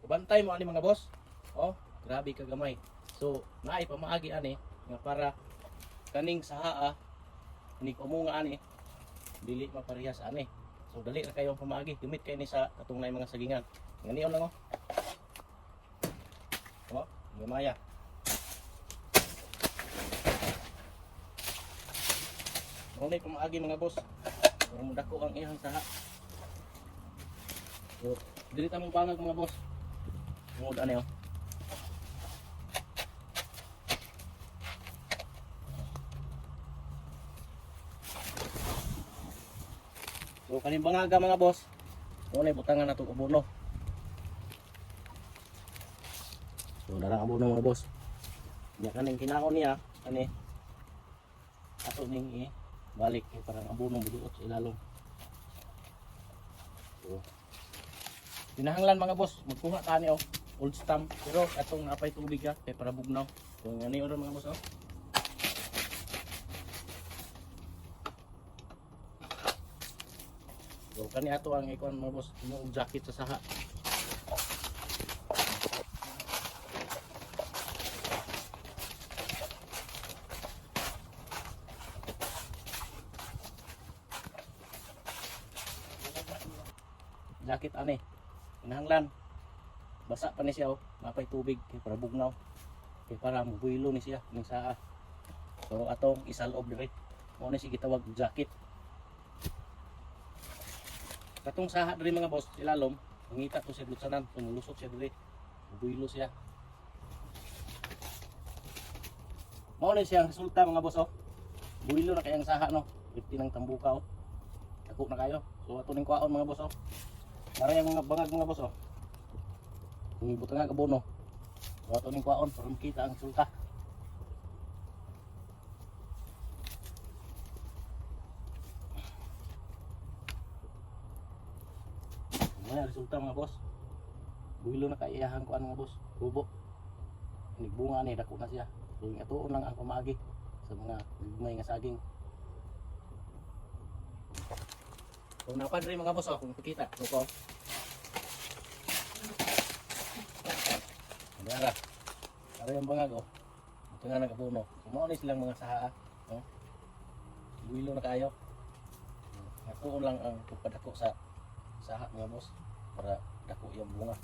Bantay mo ani mga boss. Oh, grabe ka gamay. So, naay pamaagi ani nga para kaning saha ni kumunga ani dili maparehas ani. So dali ra kayo pamaagi, gamit kayo ni sa katungnay mga sagingan. Nganiyon lang oh. Oh, gamaya. Ngunit pamaagi mga boss. Kung dako ang iyang saha. So, dili ta mong bangag mga boss. Ngud ani oh. So kaning bangaga mga boss, muna butangan na itong abono. So darang abono mga boss. Diya kaning kinaon niya, kani ato ning balik parang abono buduot sa ilalong. So pinahanglan mga boss, magkuha tani oh, old stamp pero atong napay tubig ha, kay para bugnaw. So ngani ora mga boss oh. So kani ato ang ikon mga boss, yung jacket sa saha. Jacket ani, kinahanglan basa pa ni siya oh, mapay tubig kay para bugnaw. Kay para mubuylo ni siya ning saha. So atong isalob dire. Mo ni sige tawag jacket. Katong saha diri mga boss, ilalom, mangita to siya lutsanan, tumulusot siya diri. Mubuylo siya. Mao ni siya ang resulta mga boss oh. Buylo na kay ang saha no. 50 ng tambuka oh. Dako na kayo. So ato ning kwaon mga boss oh. Maray ang mga bangag mga boss oh. Kung butang nga abono. So ato ning kwaon para makita ang resulta. Ano resulta mga boss? Buhilo na kaiyahan ko mga boss. Tubo. Nigbunga ni dako na siya. So yung atuon lang ang pamaagi sa mga may nga saging. So napadre mga boss oh, kung makita. Tuko. Dara. Para yung bangag oh. Ito nga nagabuno. Mao ni silang mga saha no. Buhilo na kayo. Atuon lang ang pagpadako sa saha mga boss para dako yung bunga.